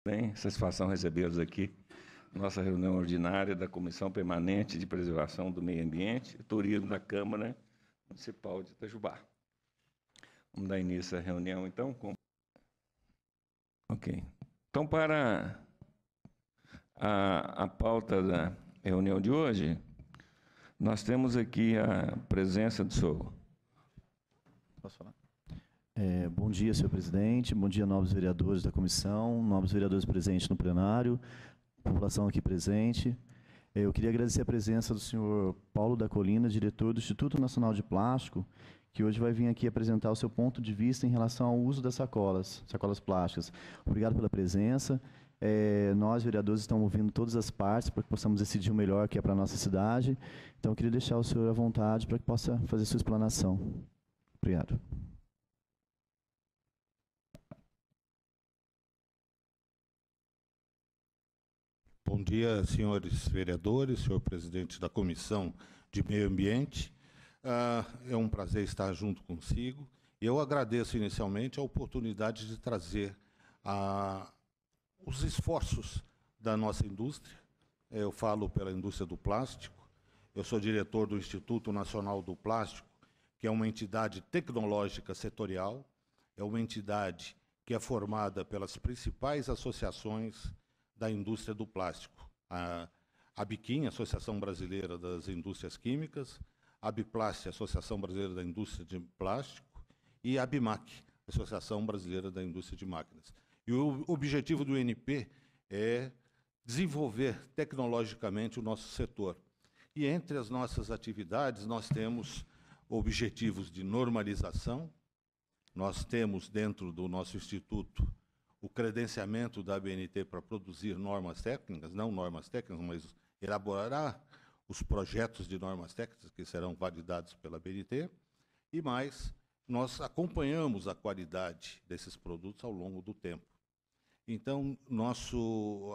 Bem, satisfação recebê-los aqui. Nossa reunião ordinária da Comissão Permanente de Preservação do Meio Ambiente e Turismo da Câmara Municipal de Itajubá. Vamos dar início à reunião, então? Ok. Então, para a pauta da reunião de hoje, nós temos aqui a presença do senhor. Posso falar? Bom dia, senhor presidente. Bom dia, nobres vereadores da comissão, nobres vereadores presentes no plenário, população aqui presente. Eu queria agradecer a presença do senhor Paulo da Colina, diretor do Instituto Nacional de Plástico, que hoje vai vir aqui apresentar o seu ponto de vista em relação ao uso das sacolas plásticas. Obrigado pela presença. Nós, vereadores, estamos ouvindo todas as partes para que possamos decidir o melhor que é para a nossa cidade. Então, eu queria deixar o senhor à vontade para que possa fazer sua explanação. Obrigado. Bom dia, senhores vereadores, senhor presidente da Comissão de Meio Ambiente. É um prazer estar junto consigo. Eu agradeço inicialmente a oportunidade de trazer os esforços da nossa indústria. Eu falo pela indústria do plástico. Eu sou diretor do Instituto Nacional do Plástico, que é uma entidade tecnológica setorial, é uma entidade que é formada pelas principais associações da indústria do plástico. A Biquim, Associação Brasileira das Indústrias Químicas, a Biplast, Associação Brasileira da Indústria de Plástico, e a Bimac, Associação Brasileira da Indústria de Máquinas. E o objetivo do INP é desenvolver tecnologicamente o nosso setor. E entre as nossas atividades, nós temos objetivos de normalização, nós temos dentro do nosso instituto o credenciamento da ABNT para produzir normas técnicas, não normas técnicas, mas elaborar os projetos de normas técnicas que serão validados pela ABNT, e mais, nós acompanhamos a qualidade desses produtos ao longo do tempo. Então,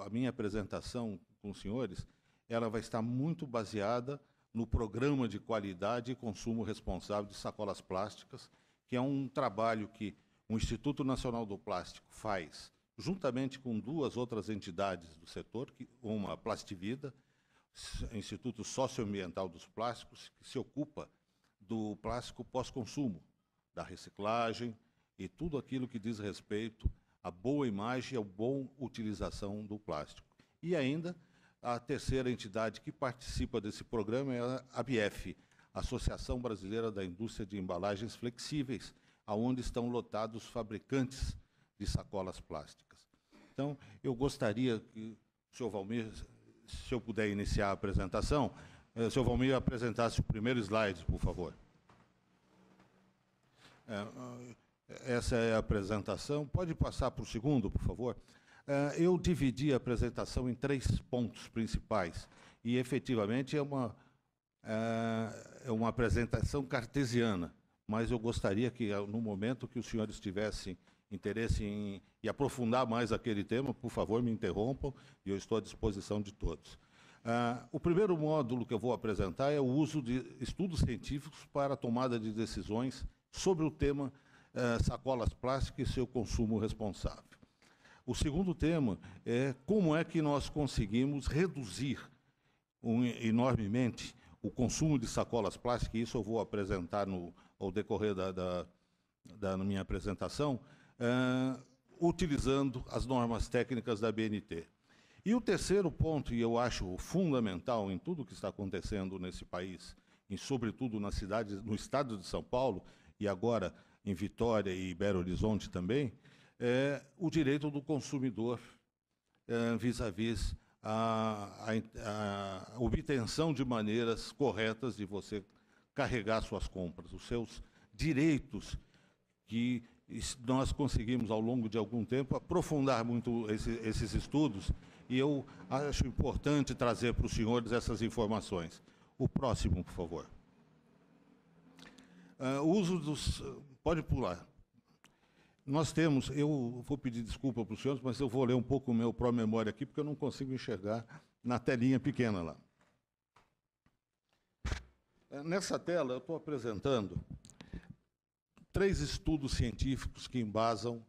a minha apresentação com os senhores, ela vai estar muito baseada no Programa de Qualidade e Consumo Responsável de Sacolas Plásticas, que é um trabalho que o Instituto Nacional do Plástico faz, juntamente com duas outras entidades do setor, uma a Plastivida, Instituto Socioambiental dos Plásticos, que se ocupa do plástico pós-consumo, da reciclagem e tudo aquilo que diz respeito à boa imagem e à boa utilização do plástico. E ainda, a terceira entidade que participa desse programa é a ABF, Associação Brasileira da Indústria de Embalagens Flexíveis, aonde estão lotados os fabricantes de sacolas plásticas. Então, eu gostaria que o senhor Valmir, se eu puder iniciar a apresentação, o senhor Valmir apresentasse o primeiro slide, por favor. Essa é a apresentação. Pode passar para o segundo, por favor? Eu dividi a apresentação em 3 pontos principais, e efetivamente é uma apresentação cartesiana, mas eu gostaria que, no momento que os senhores tivessem interesse em aprofundar mais aquele tema, por favor, me interrompam, e eu estou à disposição de todos. O primeiro módulo que eu vou apresentar é o uso de estudos científicos para a tomada de decisões sobre o tema sacolas plásticas e seu consumo responsável. O segundo tema é como é que nós conseguimos reduzir enormemente o consumo de sacolas plásticas, e isso eu vou apresentar ao decorrer da minha apresentação, utilizando as normas técnicas da ABNT. E o terceiro ponto, e eu acho fundamental em tudo o que está acontecendo nesse país, e sobretudo no estado de São Paulo, e agora em Vitória e Belo Horizonte também, é o direito do consumidor vis-à-vis a obtenção de maneiras corretas de você carregar suas compras, os seus direitos, que nós conseguimos, ao longo de algum tempo, aprofundar muito esses estudos, e eu acho importante trazer para os senhores essas informações. O próximo, por favor. O uso dos... Pode pular. Nós temos, eu vou pedir desculpa para os senhores, mas eu vou ler um pouco o meu pró-memória aqui, porque eu não consigo enxergar na telinha pequena lá. Nessa tela, eu estou apresentando 3 estudos científicos que embasam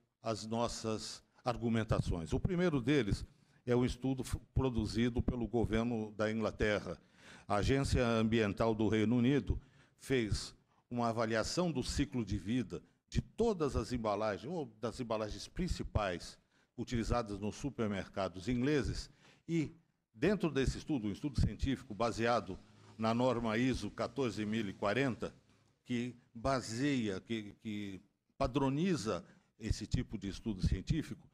argumentações. O primeiro deles é um estudo produzido pelo governo da Inglaterra. A Agência Ambiental do Reino Unido fez uma avaliação do ciclo de vida de todas as embalagens, ou das embalagens principais utilizadas nos supermercados ingleses, e, dentro desse estudo, um estudo científico baseado na norma ISO 14040, que baseia, que padroniza esse tipo de estudo científico,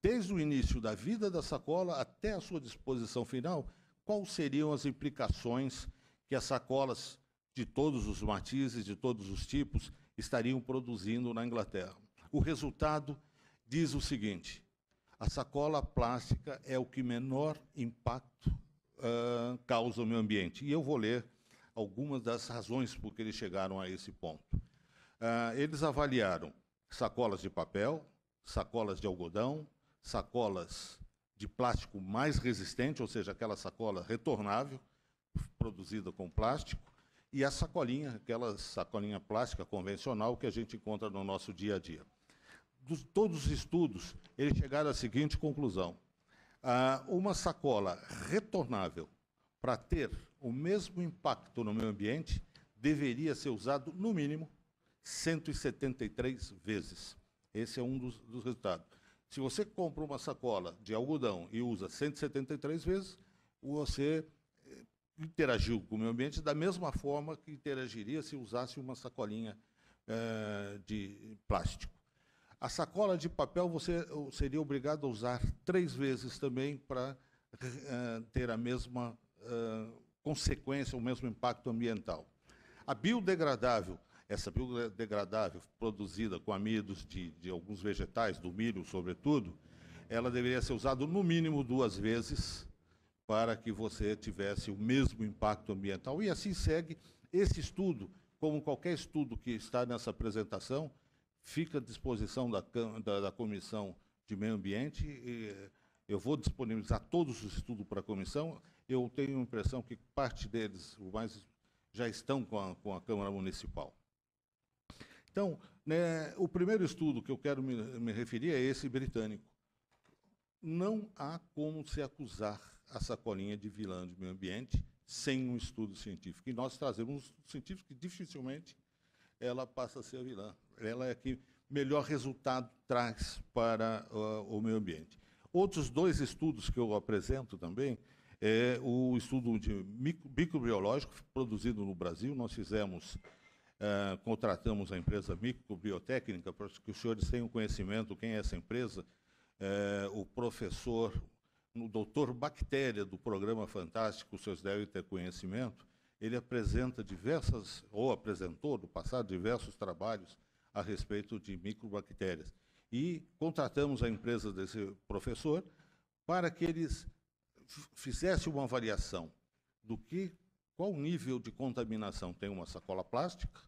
desde o início da vida da sacola até a sua disposição final, quais seriam as implicações que as sacolas de todos os matizes, de todos os tipos, estariam produzindo na Inglaterra. O resultado diz o seguinte: a sacola plástica é o que menor impacto causa ao meio ambiente. E eu vou ler algumas das razões por que eles chegaram a esse ponto. Eles avaliaram sacolas de papel, sacolas de algodão, sacolas de plástico mais resistente, ou seja, aquela sacola retornável, produzida com plástico, e a sacolinha, aquela sacolinha plástica convencional que a gente encontra no nosso dia a dia. Todos os estudos, eles chegaram à seguinte conclusão: uma sacola retornável, para ter o mesmo impacto no meio ambiente, deveria ser usado, no mínimo, 173 vezes. Esse é um dos resultados. Se você compra uma sacola de algodão e usa 173 vezes, você interagiu com o meio ambiente da mesma forma que interagiria se usasse uma sacolinha de plástico. A sacola de papel você seria obrigado a usar 3 vezes também para ter a mesma consequência, o mesmo impacto ambiental. A biodegradável, essa biodegradável produzida com amidos de alguns vegetais, do milho sobretudo, ela deveria ser usada no mínimo 2 vezes para que você tivesse o mesmo impacto ambiental. E assim segue. Esse estudo, como qualquer estudo que está nessa apresentação, fica à disposição da Comissão de Meio Ambiente. E eu vou disponibilizar todos os estudos para a comissão. Eu tenho a impressão que parte deles, já estão com a Câmara Municipal. Então, né, o primeiro estudo que eu quero me referir é esse britânico. Não há como se acusar a sacolinha de vilã de meio ambiente sem um estudo científico. E nós trazemos um estudo científico que dificilmente ela passa a ser a vilã. Ela é a que melhor resultado traz para o meio ambiente. Outros 2 estudos que eu apresento também é o estudo de microbiológico produzido no Brasil. Nós fizemos, contratamos a empresa Microbiotécnica, para que os senhores tenham conhecimento quem é essa empresa. O professor, o doutor Bactéria, do Programa Fantástico, os senhores devem ter conhecimento, ele apresenta apresentou no passado diversos trabalhos a respeito de microbactérias. E contratamos a empresa desse professor para que eles fizessem uma avaliação qual nível de contaminação tem uma sacola plástica,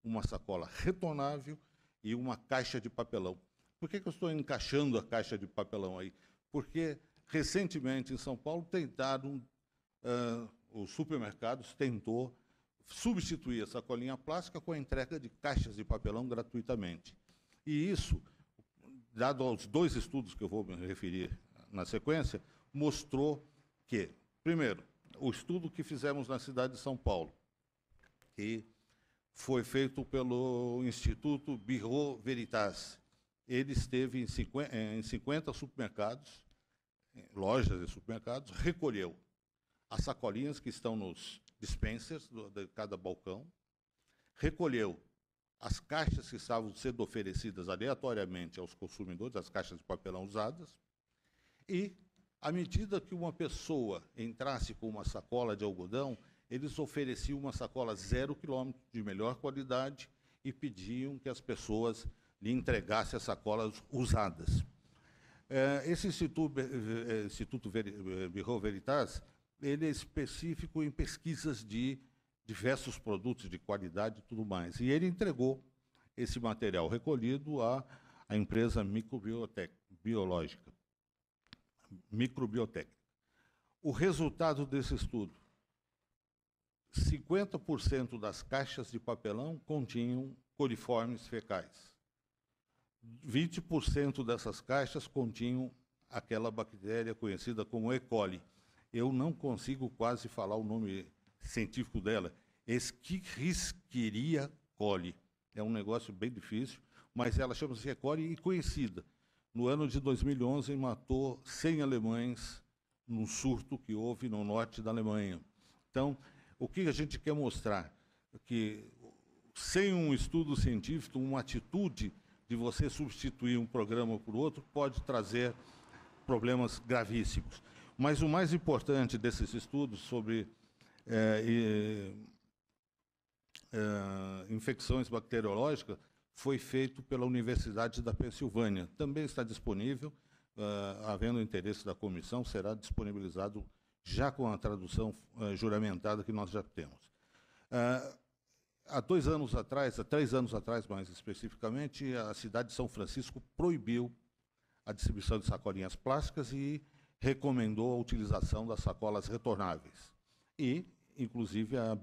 uma sacola retornável e uma caixa de papelão. Por que eu estou encaixando a caixa de papelão aí? Porque, recentemente, em São Paulo, os supermercados tentou substituir a sacolinha plástica com a entrega de caixas de papelão gratuitamente. E isso, dado aos 2 estudos que eu vou me referir na sequência, mostrou que, primeiro, o estudo que fizemos na cidade de São Paulo, que foi feito pelo Instituto Bureau Veritas, ele esteve em 50 supermercados, lojas de supermercados, recolheu as sacolinhas que estão nos dispensers de cada balcão, recolheu as caixas que estavam sendo oferecidas aleatoriamente aos consumidores, as caixas de papelão usadas, e, à medida que uma pessoa entrasse com uma sacola de algodão, eles ofereciam uma sacola 0 quilômetro, de melhor qualidade, e pediam que as pessoas lhe entregassem as sacolas usadas. Esse Instituto Bureau Veritas, ele é específico em pesquisas de diversos produtos de qualidade e tudo mais. E ele entregou esse material recolhido à empresa microbiológica. O resultado desse estudo: 50% das caixas de papelão continham coliformes fecais. 20% dessas caixas continham aquela bactéria conhecida como E. coli. Eu não consigo quase falar o nome científico dela. Escherichia coli. É um negócio bem difícil, mas ela chama-se E. coli e conhecida. No ano de 2011, matou 100 alemães num surto que houve no norte da Alemanha. Então, o que a gente quer mostrar? Que, sem um estudo científico, uma atitude de você substituir um programa por outro pode trazer problemas gravíssimos. Mas o mais importante desses estudos sobre infecções bacteriológicas foi feito pela Universidade da Pensilvânia. Também está disponível, havendo interesse da comissão, será disponibilizado já com a tradução juramentada que nós já temos. Há 2 anos atrás, há 3 anos atrás, mais especificamente, a cidade de São Francisco proibiu a distribuição de sacolinhas plásticas e recomendou a utilização das sacolas retornáveis e, inclusive, a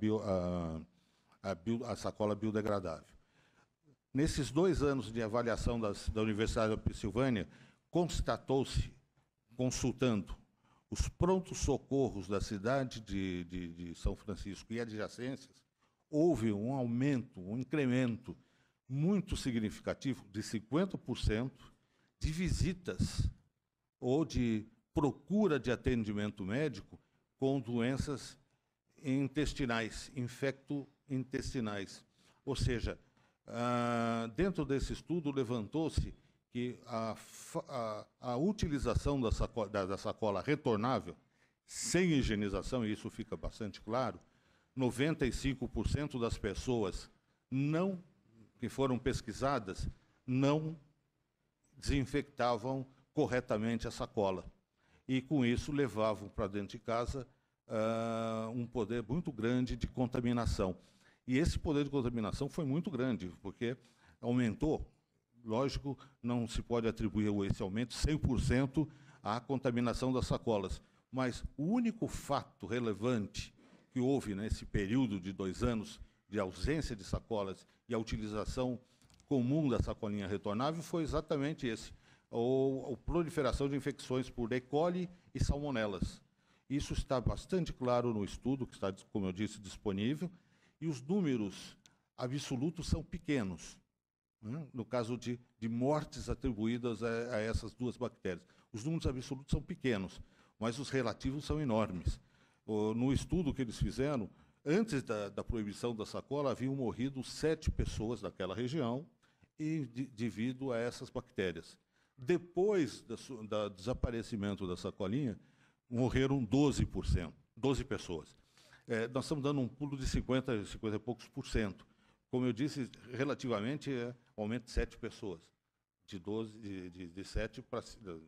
sacola biodegradável. Nesses 2 anos de avaliação da Universidade da Pensilvânia, constatou-se, consultando os prontos socorros da cidade de São Francisco e adjacências, houve um aumento, um incremento muito significativo de 50% de visitas ou de procura de atendimento médico com doenças intestinais, infecto-intestinais. Ou seja, dentro desse estudo levantou-se que a utilização da sacola retornável, sem higienização, e isso fica bastante claro, 95% das pessoas que foram pesquisadas não desinfectavam corretamente a sacola. E, com isso, levavam para dentro de casa um poder muito grande de contaminação. E esse poder de contaminação foi muito grande, porque aumentou. Lógico, não se pode atribuir esse aumento 100% à contaminação das sacolas, mas o único fato relevante que houve nesse período de 2 anos de ausência de sacolas e a utilização comum da sacolinha retornável foi exatamente esse, a proliferação de infecções por E. coli e salmonelas. Isso está bastante claro no estudo, que está, como eu disse, disponível, e os números absolutos são pequenos, né? No caso de mortes atribuídas a essas 2 bactérias. Os números absolutos são pequenos, mas os relativos são enormes. No estudo que eles fizeram, antes da proibição da sacola, haviam morrido 7 pessoas daquela região e devido a essas bactérias. Depois do desaparecimento da sacolinha, morreram 12 pessoas. Nós estamos dando um pulo de 50 e poucos por cento. Como eu disse, relativamente, um aumento de 7 pessoas.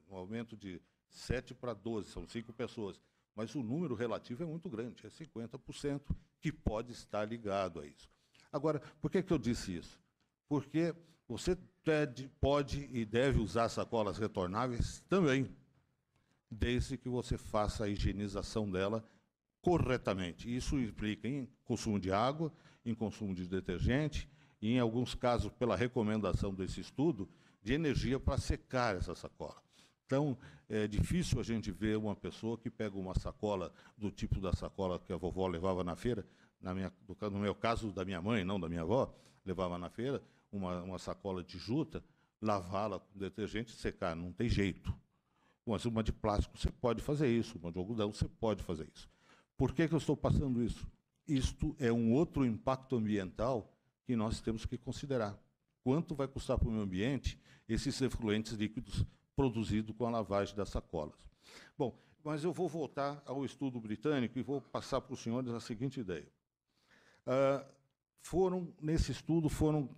Um aumento de 7 para 12, são 5 pessoas. Mas o número relativo é muito grande, é 50%, que pode estar ligado a isso. Agora, por que eu disse isso? Porque você pode e deve usar sacolas retornáveis também, desde que você faça a higienização dela corretamente. Isso implica em consumo de água, em consumo de detergente, e, em alguns casos, pela recomendação desse estudo, de energia para secar essa sacola. Então, é difícil a gente ver uma pessoa que pega uma sacola do tipo da sacola que a vovó levava na feira, no meu caso, da minha mãe, não da minha avó, levava na feira, uma sacola de juta, lavá-la com detergente e secar, não tem jeito. Mas uma de plástico você pode fazer isso, uma de algodão você pode fazer isso. Por que eu estou passando isso? Isto é um outro impacto ambiental que nós temos que considerar. Quanto vai custar para o meio ambiente esses efluentes líquidos produzidos com a lavagem das sacolas? Bom, mas eu vou voltar ao estudo britânico e vou passar para os senhores a seguinte ideia. Nesse estudo foram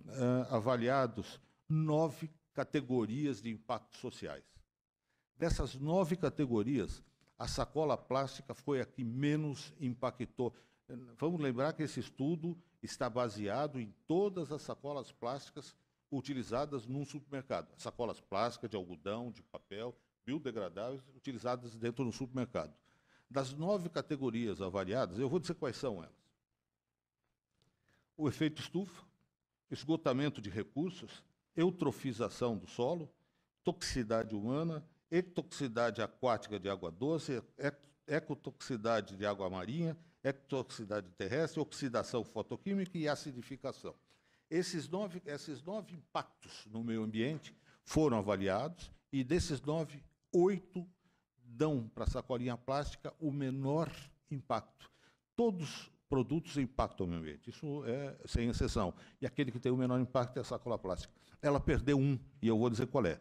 avaliados 9 categorias de impactos sociais. Dessas 9 categorias, a sacola plástica foi a que menos impactou. Vamos lembrar que esse estudo está baseado em todas as sacolas plásticas utilizadas num supermercado. Sacolas plásticas de algodão, de papel, biodegradáveis, utilizadas dentro do supermercado. Das 9 categorias avaliadas, eu vou dizer quais são elas. O efeito estufa, esgotamento de recursos, eutrofização do solo, toxicidade humana, etoxicidade aquática de água doce, ecotoxicidade de água marinha, ecotoxicidade terrestre, oxidação fotoquímica e acidificação. Esses nove impactos no meio ambiente foram avaliados e, desses 9, 8 dão para a sacolinha plástica o menor impacto. Todos produtos impactam o meio ambiente, isso é sem exceção. E aquele que tem o menor impacto é a sacola plástica. Ela perdeu um, e eu vou dizer qual é.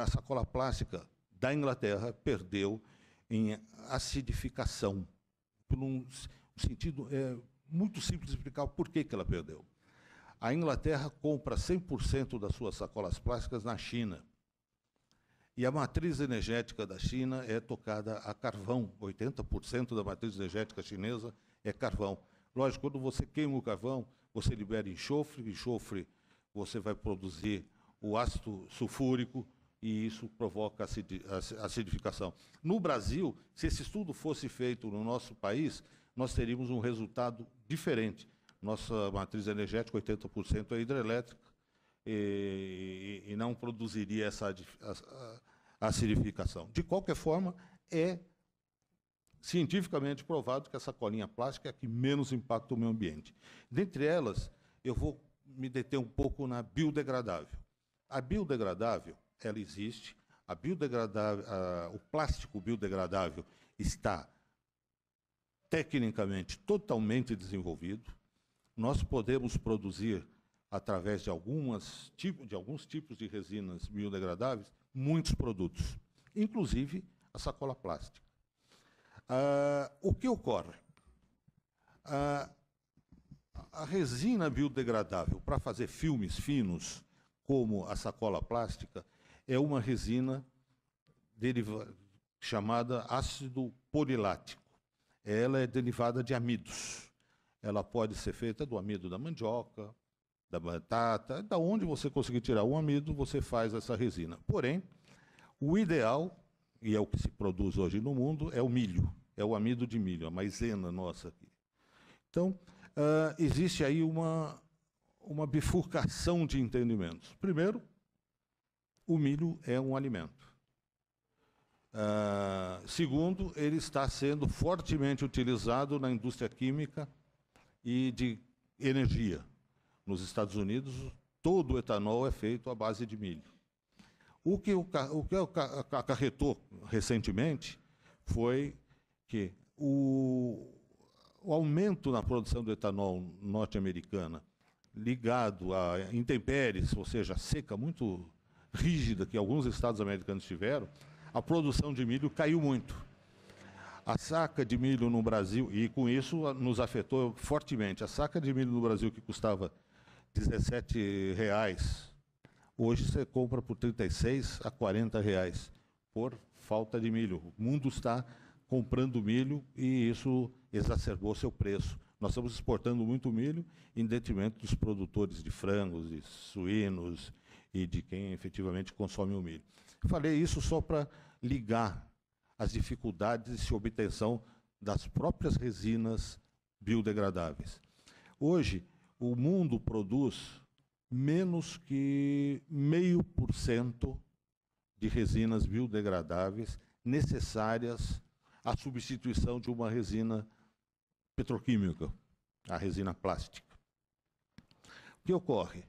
A sacola plástica da Inglaterra perdeu em acidificação, por um sentido muito simples de explicar por que ela perdeu. A Inglaterra compra 100% das suas sacolas plásticas na China. E a matriz energética da China é tocada a carvão. 80% da matriz energética chinesa é carvão. Lógico, quando você queima o carvão, você libera enxofre. Enxofre, você vai produzir o ácido sulfúrico e isso provoca acidificação. No Brasil, se esse estudo fosse feito no nosso país, nós teríamos um resultado diferente. Nossa matriz energética, 80% é hidrelétrica, e não produziria essa acidificação. De qualquer forma, é cientificamente provado que essa colinha plástica é a que menos impacta o meio ambiente. Dentre elas, eu vou me deter um pouco na biodegradável. A biodegradável, ela existe. O plástico biodegradável está tecnicamente totalmente desenvolvido. Nós podemos produzir, através de alguns tipos de resinas biodegradáveis, muitos produtos, inclusive a sacola plástica. O que ocorre? A resina biodegradável para fazer filmes finos, como a sacola plástica, é uma resina chamada ácido polilático. Ela é derivada de amidos. Ela pode ser feita do amido da mandioca, da batata, da onde você conseguir tirar o amido, você faz essa resina. Porém, o ideal, e é o que se produz hoje no mundo, é o milho, é o amido de milho, a maisena nossa aqui. Então, existe aí uma bifurcação de entendimentos. Primeiro, o milho é um alimento. Segundo, ele está sendo fortemente utilizado na indústria química e de energia. Nos Estados Unidos, todo o etanol é feito à base de milho. O que acarretou recentemente foi que o aumento na produção do etanol norte-americana, ligado a intempéries, ou seja, seca muito rígida que alguns estados americanos tiveram, a produção de milho caiu muito. A saca de milho no Brasil, e com isso nos afetou fortemente, a saca de milho no Brasil que custava R$17, hoje você compra por R$36 a R$40, por falta de milho. O mundo está comprando milho e isso exacerbou seu preço. Nós estamos exportando muito milho em detrimento dos produtores de frangos, de suínos e de quem efetivamente consome o milho. Falei isso só para ligar as dificuldades de obtenção das próprias resinas biodegradáveis. Hoje, o mundo produz menos que 0,5% de resinas biodegradáveis necessárias à substituição de uma resina petroquímica, a resina plástica. O que ocorre?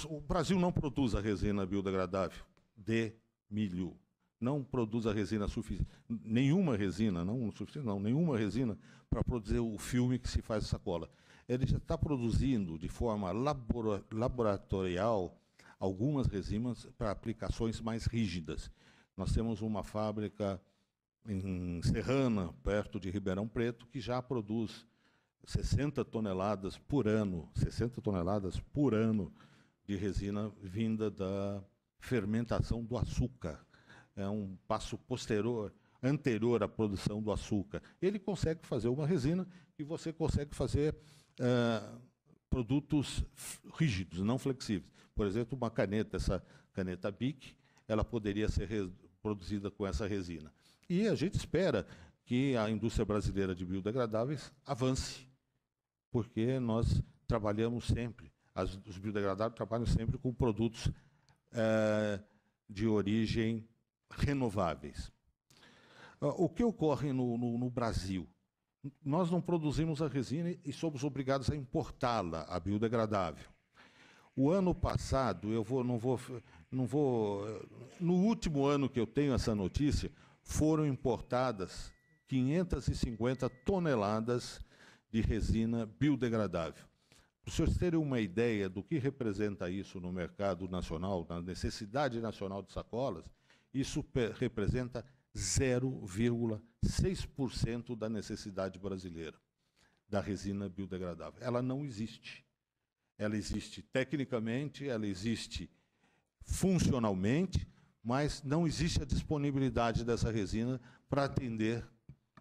O Brasil não produz a resina biodegradável de milho. Não produz a resina suficiente, nenhuma resina para produzir o filme que se faz a sacola. Ele já está produzindo de forma laboratorial algumas resinas para aplicações mais rígidas. Nós temos uma fábrica em Serrana, perto de Ribeirão Preto, que já produz 60 toneladas por ano de resina vinda da fermentação do açúcar. É um passo anterior à produção do açúcar. Ele consegue fazer uma resina e você consegue fazer produtos rígidos, não flexíveis. Por exemplo, uma caneta, essa caneta Bic, ela poderia ser produzida com essa resina. E a gente espera que a indústria brasileira de biodegradáveis avance, porque nós trabalhamos sempre, os biodegradáveis trabalham sempre com produtos de origem renováveis. O que ocorre no Brasil? Nós não produzimos a resina e somos obrigados a importá-la, a biodegradável. O ano passado, no último ano que eu tenho essa notícia, foram importadas 550 toneladas de resina biodegradável. Para os senhores terem uma ideia do que representa isso no mercado nacional, na necessidade nacional de sacolas, isso representa 0,6% da necessidade brasileira da resina biodegradável. Ela não existe. Ela existe tecnicamente, ela existe funcionalmente, mas não existe a disponibilidade dessa resina para atender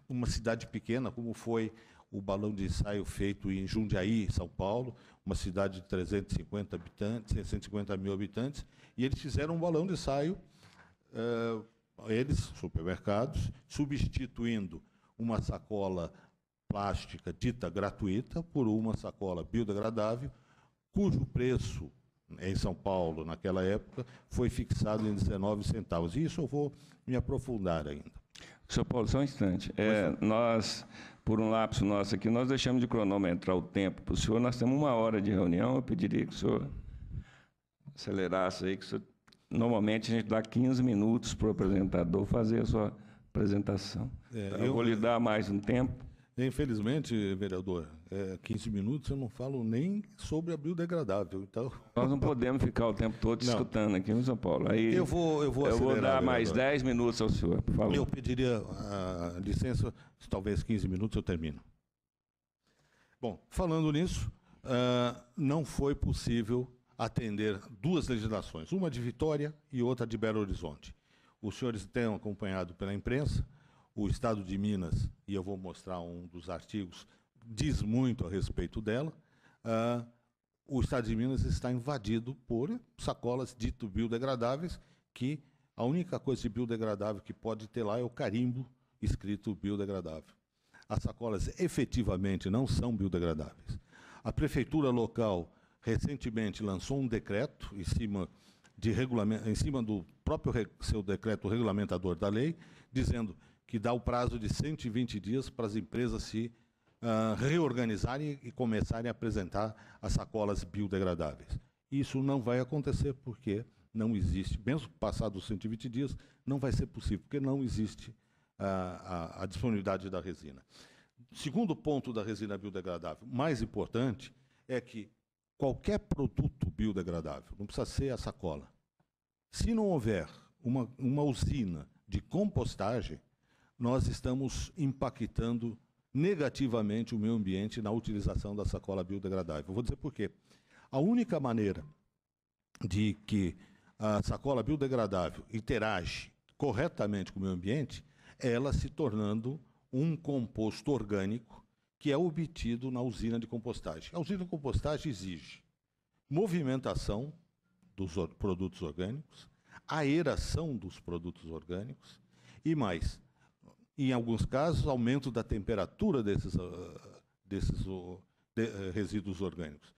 uma cidade pequena, como foi o balão de ensaio feito em Jundiaí, São Paulo, uma cidade de 350 habitantes, 650 mil habitantes, e eles fizeram um balão de ensaio, eles, supermercados, substituindo uma sacola plástica dita gratuita por uma sacola biodegradável, cujo preço em São Paulo, naquela época, foi fixado em 19 centavos. E isso eu vou me aprofundar ainda. Sr. Paulo, só um instante. Nós, por um lapso nosso aqui, nós deixamos de cronometrar o tempo para o senhor. Nós temos 1 hora de reunião. Eu pediria que o senhor acelerasse aí, que o senhor... Normalmente, a gente dá 15 minutos para o apresentador fazer a sua apresentação. Eu vou lhe dar mais um tempo. Infelizmente, vereador, 15 minutos eu não falo nem sobre a biodegradável. Então... Nós não podemos ficar o tempo todo escutando aqui, São Paulo. Aí eu vou dar mais 10 minutos ao senhor, por favor. Eu pediria licença, talvez 15 minutos eu termino. Bom, falando nisso, não foi possível atender 2 legislações, uma de Vitória e outra de Belo Horizonte. Os senhores têm acompanhado pela imprensa, o Estado de Minas, e eu vou mostrar um dos artigos, diz muito a respeito dela. O Estado de Minas está invadido por sacolas dito biodegradáveis, que a única coisa de biodegradável que pode ter lá é o carimbo escrito biodegradável. As sacolas efetivamente não são biodegradáveis. A prefeitura local recentemente lançou um decreto em cima do próprio seu decreto regulamentador da lei, dizendo que dá o prazo de 120 dias para as empresas se reorganizarem e começarem a apresentar as sacolas biodegradáveis. Isso não vai acontecer porque não existe, mesmo passados os 120 dias, não vai ser possível, porque não existe a disponibilidade da resina. Segundo ponto da resina biodegradável, mais importante, é que qualquer produto biodegradável, não precisa ser a sacola, se não houver uma usina de compostagem, nós estamos impactando negativamente o meio ambiente na utilização da sacola biodegradável. Eu vou dizer por quê. A única maneira de que a sacola biodegradável interage corretamente com o meio ambiente é ela se tornando um composto orgânico que é obtido na usina de compostagem. A usina de compostagem exige movimentação dos produtos orgânicos, aeração dos produtos orgânicos e mais, em alguns casos, aumento da temperatura desses resíduos orgânicos.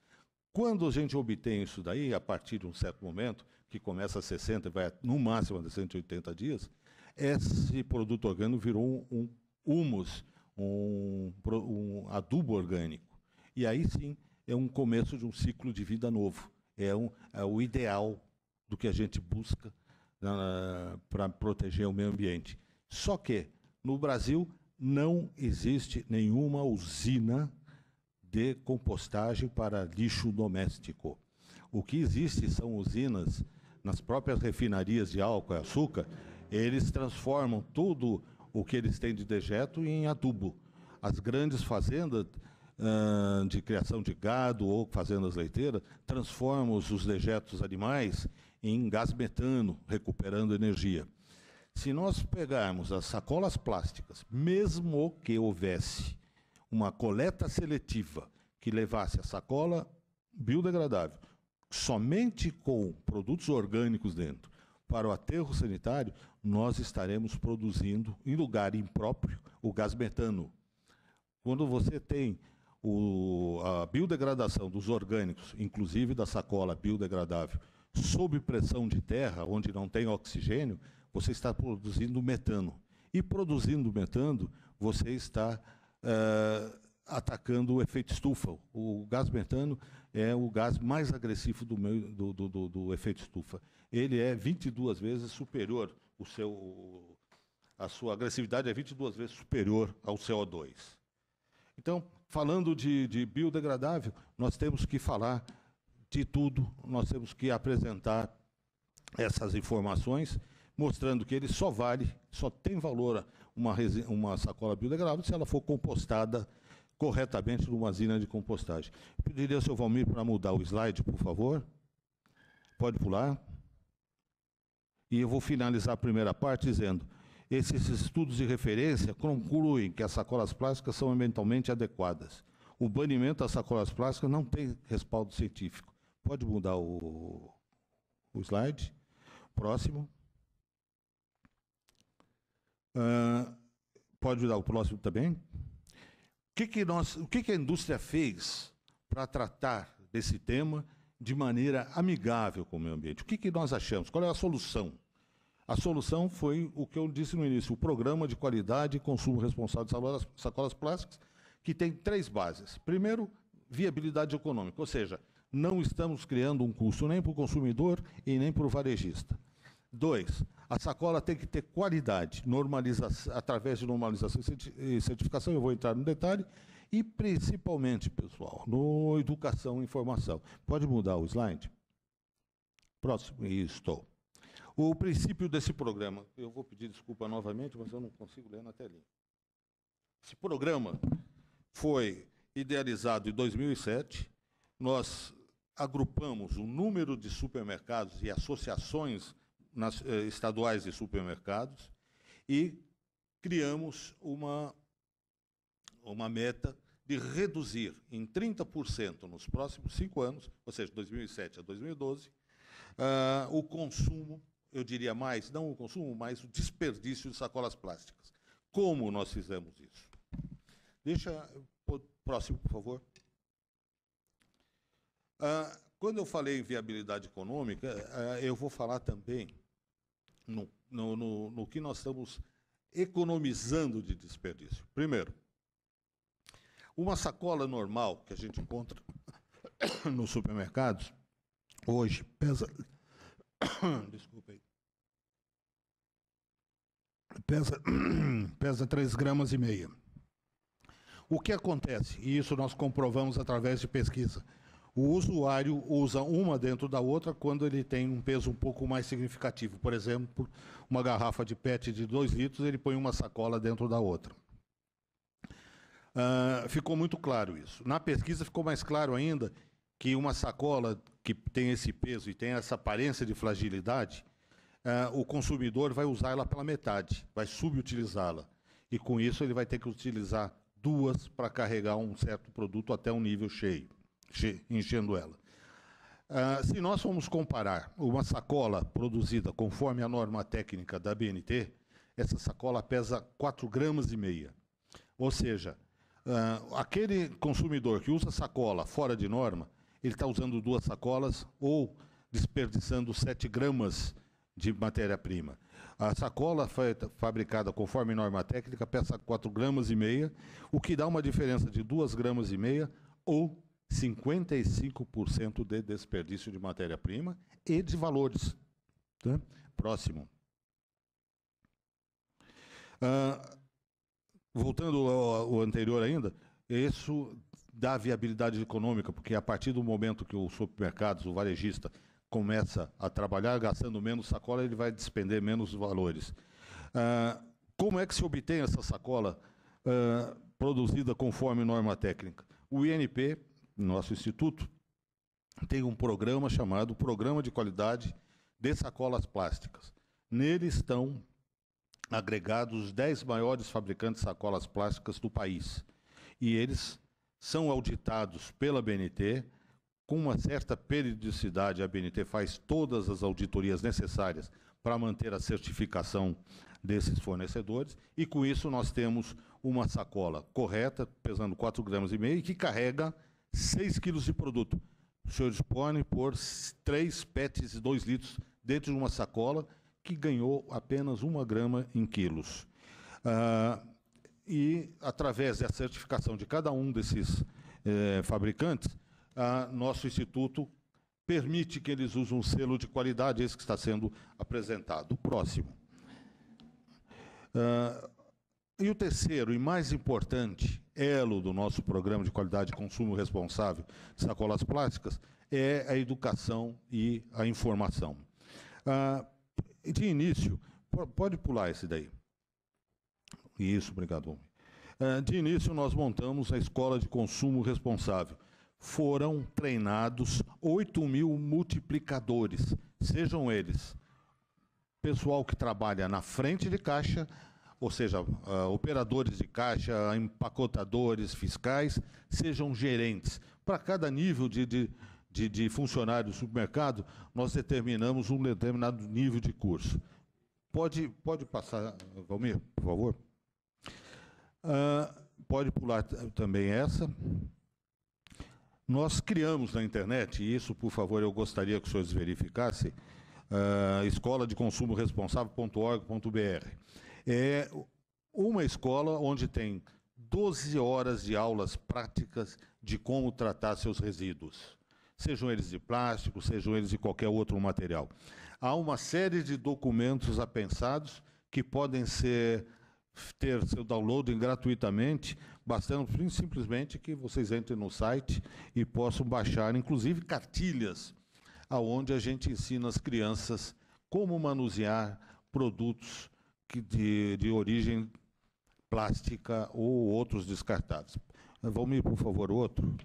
Quando a gente obtém isso daí, a partir de um certo momento, que começa a 60 e vai no máximo a 180 dias, esse produto orgânico virou um humus, um adubo orgânico. E aí sim é um começo de um ciclo de vida novo. É o ideal do que a gente busca para proteger o meio ambiente. Só que no Brasil não existe nenhuma usina de compostagem para lixo doméstico. O que existe são usinas nas próprias refinarias de álcool e açúcar. Eles transformam tudo o que eles têm de dejeto em adubo. As grandes fazendas de criação de gado ou fazendas leiteiras transformam os dejetos animais em gás metano, recuperando energia. Se nós pegarmos as sacolas plásticas, mesmo que houvesse uma coleta seletiva que levasse a sacola biodegradável somente com produtos orgânicos dentro para o aterro sanitário, nós estaremos produzindo, em lugar impróprio, o gás metano. Quando você tem a biodegradação dos orgânicos, inclusive da sacola biodegradável, sob pressão de terra, onde não tem oxigênio, você está produzindo metano. E produzindo metano, você está atacando o efeito estufa. O gás metano é o gás mais agressivo do efeito estufa. Ele é 22 vezes superior, a sua agressividade é 22 vezes superior ao CO2. Então, falando de biodegradável, nós temos que falar de tudo, nós temos que apresentar essas informações, mostrando que ele só tem valor uma sacola biodegradável se ela for compostada corretamente numa usina de compostagem. Eu pediria ao senhor Valmir para mudar o slide, por favor. Pode pular. E eu vou finalizar a primeira parte dizendo: esses estudos de referência concluem que as sacolas plásticas são ambientalmente adequadas. O banimento das sacolas plásticas não tem respaldo científico. Pode mudar o slide. Próximo. Pode dar o próximo também. O que a indústria fez para tratar desse tema de maneira amigável com o meio ambiente? O que nós achamos? Qual é a solução? A solução foi o que eu disse no início, o Programa de Qualidade e Consumo Responsável de Sacolas Plásticas, que tem 3 bases. Primeiro, viabilidade econômica, ou seja, não estamos criando um custo nem para o consumidor e nem para o varejista. 2, a sacola tem que ter qualidade, através de normalização e certificação, eu vou entrar no detalhe, e principalmente, pessoal, no educação e informação. Pode mudar o slide? Próximo, isso. O princípio desse programa, eu vou pedir desculpa novamente, mas eu não consigo ler na telinha. Esse programa foi idealizado em 2007, nós agrupamos um número de supermercados e associações estaduais de supermercados e criamos uma meta de reduzir em 30% nos próximos 5 anos, ou seja, 2007 a 2012, o consumo, eu diria mais, não o consumo, mas o desperdício de sacolas plásticas. Como nós fizemos isso? Próximo, por favor. Quando eu falei em viabilidade econômica, eu vou falar também no que nós estamos economizando de desperdício. Primeiro, uma sacola normal que a gente encontra nos supermercados, hoje pesa... Desculpa aí. Pesa 3,5 gramas. O que acontece? E isso nós comprovamos através de pesquisa. O usuário usa uma dentro da outra quando ele tem um peso um pouco mais significativo. Por exemplo, uma garrafa de PET de 2 litros, ele põe uma sacola dentro da outra. Ficou muito claro isso. Na pesquisa ficou mais claro ainda que uma sacola que tem esse peso e tem essa aparência de fragilidade, o consumidor vai usar ela pela metade, vai subutilizá-la. E com isso ele vai ter que utilizar 2 para carregar um certo produto até um nível cheio, enchendo ela. Se nós formos comparar uma sacola produzida conforme a norma técnica da BNT, essa sacola pesa 4,5 gramas. Ou seja, aquele consumidor que usa sacola fora de norma, ele está usando 2 sacolas ou desperdiçando 7 gramas de matéria-prima. A sacola fabricada conforme norma técnica pesa 4,5 gramas, o que dá uma diferença de 2,5 gramas ou 55% de desperdício de matéria-prima e de valores. Tá? Próximo. Voltando ao anterior ainda, isso dá viabilidade econômica, porque a partir do momento que os supermercados, o varejista, começa a trabalhar gastando menos sacola, ele vai despender menos valores. Como é que se obtém essa sacola produzida conforme norma técnica? O INP, nosso instituto, tem um programa chamado Programa de Qualidade de Sacolas Plásticas. Nele estão agregados os 10 maiores fabricantes de sacolas plásticas do país. E eles são auditados pela BNT, com uma certa periodicidade. A BNT faz todas as auditorias necessárias para manter a certificação desses fornecedores, e com isso nós temos uma sacola correta, pesando 4,5 gramas, e que carrega 6 quilos de produto. O senhor dispõe por 3 PETs de 2 litros dentro de uma sacola que ganhou apenas 1 grama em quilos. E, através da certificação de cada um desses fabricantes, nosso instituto permite que eles usem um selo de qualidade, esse que está sendo apresentado. O próximo. E o terceiro e mais importante elo do nosso programa de qualidade de consumo responsável de sacolas plásticas é a educação e a informação. De início, pode pular esse daí. Isso, obrigado. De início, nós montamos a Escola de Consumo Responsável. Foram treinados 8.000 multiplicadores, sejam eles pessoal que trabalha na frente de caixa, ou seja, operadores de caixa, empacotadores, fiscais, sejam gerentes. Para cada nível de funcionário do supermercado, nós determinamos um determinado nível de curso. Pode passar, Valmir, por favor? Pode pular também essa. Nós criamos na internet, e isso, por favor, eu gostaria que os senhores verificassem, escola de consumo responsável.org.br. É uma escola onde tem 12 horas de aulas práticas de como tratar seus resíduos, sejam eles de plástico, sejam eles de qualquer outro material. Há uma série de documentos apensados que podem ter seu downloading gratuitamente, bastando simplesmente que vocês entrem no site e possam baixar, inclusive cartilhas, onde a gente ensina as crianças como manusear produtos de origem plástica ou outros descartados. Vamos, por favor, outro.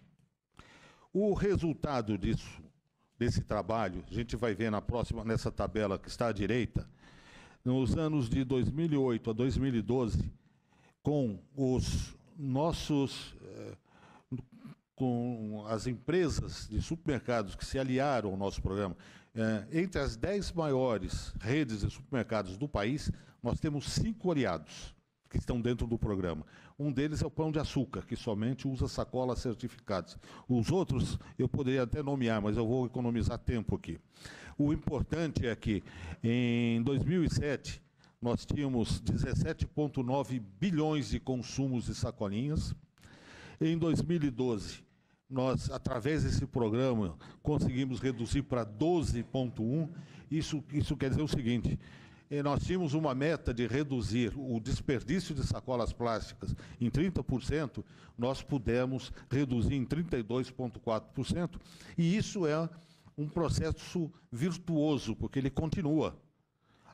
O resultado desse trabalho, a gente vai ver nessa tabela que está à direita, nos anos de 2008 a 2012, com com as empresas de supermercados que se aliaram ao nosso programa, entre as 10 maiores redes de supermercados do país, nós temos 5 aliados que estão dentro do programa. Um deles é o Pão de Açúcar, que somente usa sacolas certificadas. Os outros eu poderia até nomear, mas eu vou economizar tempo aqui. O importante é que, em 2007, nós tínhamos 17,9 bilhões de consumos de sacolinhas. Em 2012, nós, através desse programa, conseguimos reduzir para 12,1. Isso quer dizer o seguinte: nós tínhamos uma meta de reduzir o desperdício de sacolas plásticas em 30%, nós pudemos reduzir em 32,4%, e isso é um processo virtuoso, porque ele continua.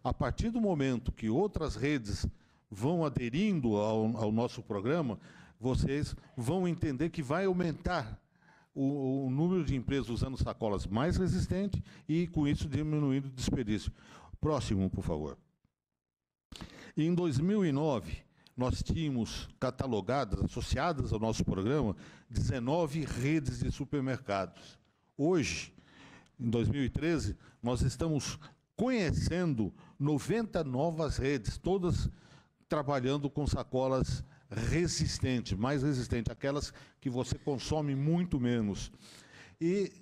A partir do momento que outras redes vão aderindo ao nosso programa, vocês vão entender que vai aumentar o número de empresas usando sacolas mais resistentes e, com isso, diminuindo o desperdício. Próximo, por favor. Em 2009, nós tínhamos catalogadas, associadas ao nosso programa, 19 redes de supermercados. Hoje, em 2013, nós estamos conhecendo 90 novas redes, todas trabalhando com sacolas resistentes, mais resistentes, aquelas que você consome muito menos. E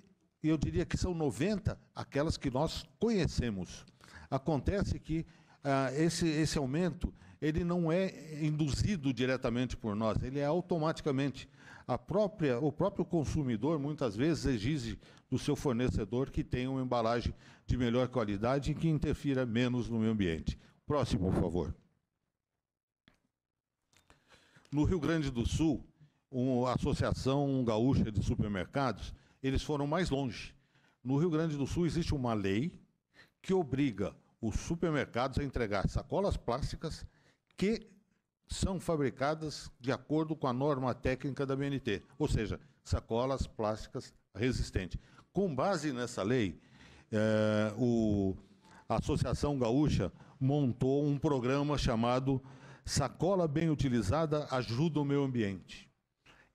eu diria que são 90 aquelas que nós conhecemos. Acontece que esse aumento ele não é induzido diretamente por nós, ele é automaticamente. O próprio consumidor, muitas vezes, exige do seu fornecedor que tenha uma embalagem de melhor qualidade e que interfira menos no meio ambiente. Próximo, por favor. No Rio Grande do Sul, a Associação Gaúcha de Supermercados, eles foram mais longe. No Rio Grande do Sul existe uma lei que obriga os supermercados a entregar sacolas plásticas que são fabricadas de acordo com a norma técnica da BNT, ou seja, sacolas plásticas resistentes. Com base nessa lei, a Associação Gaúcha montou um programa chamado Sacola Bem Utilizada Ajuda o Meio Ambiente,